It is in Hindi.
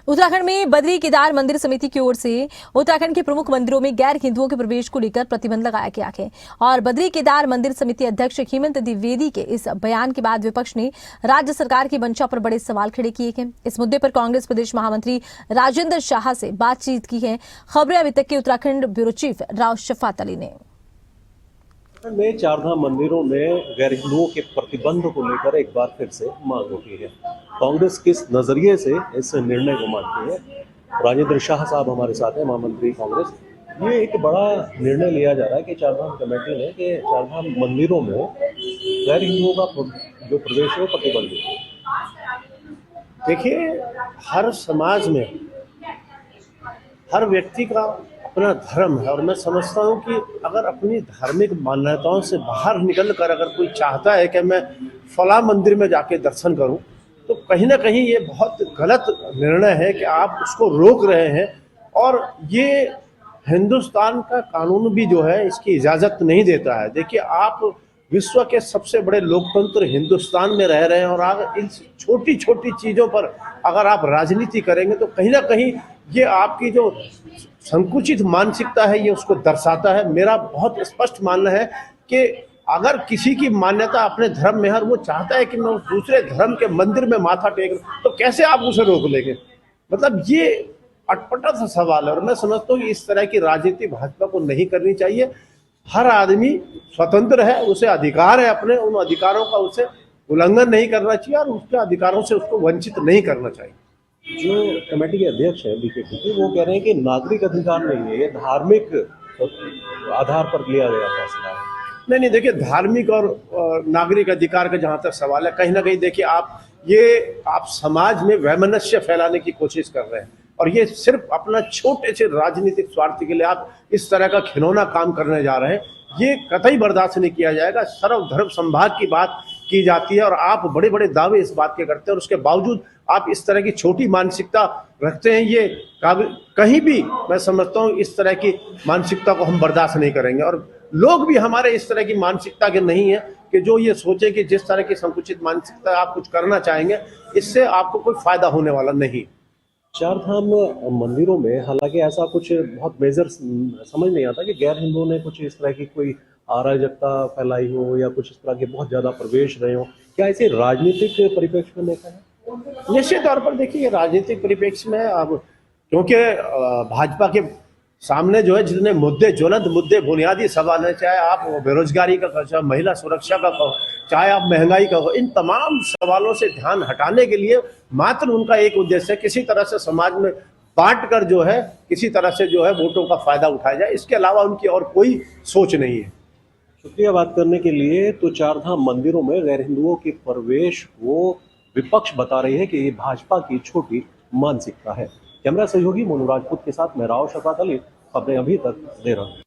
उत्तराखंड में बद्री केदार मंदिर समिति की ओर से उत्तराखंड के प्रमुख मंदिरों में गैर हिंदुओं के प्रवेश को लेकर प्रतिबंध लगाया गया है और बद्री केदार मंदिर समिति अध्यक्ष हेमंत द्विवेदी के इस बयान के बाद विपक्ष ने राज्य सरकार की मंशा पर बड़े सवाल खड़े किए हैं। इस मुद्दे पर कांग्रेस प्रदेश महामंत्री राजेंद्र शाह से बातचीत की है। खबरें अभी तक के उत्तराखंड ब्यूरो चीफ राव शफात अली ने में चारधाम मंदिरों में गैर हिंदुओं के प्रतिबंध को लेकर एक बार फिर से मांग उठी है। कांग्रेस किस नजरिए से इस निर्णय को मानती है? राजेंद्र शाह साहब हमारे साथ हैं, महामंत्री कांग्रेस। ये एक बड़ा निर्णय लिया जा रहा है कि चारधाम कमेटी ने कि चारधाम मंदिरों में गैर हिंदुओं का जो प्रवेश है वो प्रतिबंधित है। देखिए, हर समाज में हर व्यक्ति का अपना धर्म है और मैं समझता हूँ कि अगर अपनी धार्मिक मान्यताओं से बाहर निकल कर अगर कोई चाहता है कि मैं फला मंदिर में जाके दर्शन करूँ, तो कहीं ना कहीं ये बहुत गलत निर्णय है कि आप उसको रोक रहे हैं। और ये हिंदुस्तान का कानून भी जो है इसकी इजाज़त नहीं देता है। देखिए, आप विश्व के सबसे बड़े लोकतंत्र हिंदुस्तान में रह रहे हैं और अगर इन छोटी छोटी चीज़ों पर अगर आप राजनीति करेंगे तो कहीं ना कहीं ये आपकी जो संकुचित मानसिकता है ये उसको दर्शाता है। मेरा बहुत स्पष्ट मानना है कि अगर किसी की मान्यता अपने धर्म में है और वो चाहता है कि मैं उस दूसरे धर्म के मंदिर में माथा टेक लूं, तो कैसे आप उसे रोक लेंगे? मतलब ये अटपटा सा सवाल है और मैं समझता हूँ कि इस तरह की राजनीति भाजपा को नहीं करनी चाहिए। हर आदमी स्वतंत्र है, उसे अधिकार है, अपने उन अधिकारों का उसे उल्लंघन नहीं करना चाहिए और उसके अधिकारों से उसको वंचित नहीं करना चाहिए। जो कमेटी के अध्यक्ष हैं बीकेपी के, वो कह रहे हैं कि नागरिक अधिकार नहीं है, ये धार्मिक आधार पर लिया गया फैसला है। नहीं, देखिए, धार्मिक और नागरिक अधिकार का जहाँ तक सवाल है, कहीं ना कहीं देखिए आप समाज में वैमनस्य फैलाने की कोशिश कर रहे हैं और ये सिर्फ अपना छोटे से राजनीतिक स्वार्थ के लिए आप इस तरह का खिलौना काम करने जा रहे हैं। ये कतई बर्दाश्त नहीं किया जाएगा। सर्वधर्म संभाग की बात की जाती है और आप बड़े बड़े दावे इस बात के करते हैं और उसके बावजूद आप इस तरह की छोटी मानसिकता रखते हैं। ये कहीं भी मैं समझता हूँ इस तरह की मानसिकता को हम बर्दाश्त नहीं करेंगे और लोग भी हमारे इस तरह की मानसिकता के नहीं है कि जो ये सोचे कि जिस तरह की संकुचित मानसिकता आप कुछ करना चाहेंगे इससे आपको कोई फायदा होने वाला नहीं। चारधाम मंदिरों में हालांकि ऐसा कुछ बहुत मेजर समझ नहीं आता कि गैर हिंदुओं ने कुछ इस तरह की कोई अराजकता फैलाई हो या कुछ इस तरह के बहुत ज्यादा प्रवेश रहे हो। क्या इसे राजनीतिक परिप्रेक्ष्य में देखा है? निश्चित तौर पर देखिए, राजनीतिक परिप्रेक्ष्य में अब क्योंकि भाजपा के सामने जो है जितने मुद्दे, ज्वलंत मुद्दे, बुनियादी सवाल है, चाहे आप बेरोजगारी का कहो, चाहे महिला सुरक्षा का कहो, चाहे आप महंगाई का हो, इन तमाम सवालों से ध्यान हटाने के लिए मात्र उनका एक उद्देश्य है, किसी तरह से समाज में बांट कर जो है किसी तरह से जो है वोटों का फायदा उठाया जाए। इसके अलावा उनकी और कोई सोच नहीं है। शुक्रिया बात करने के लिए। तो चारधाम मंदिरों में गैर हिंदुओं के प्रवेश को विपक्ष बता रही है कि ये भाजपा की छोटी मानसिकता है। कैमरा सहयोगी मोनू राजपूत के साथ मैं राव शफात अली, खबरें अभी तक दे रहा हूं।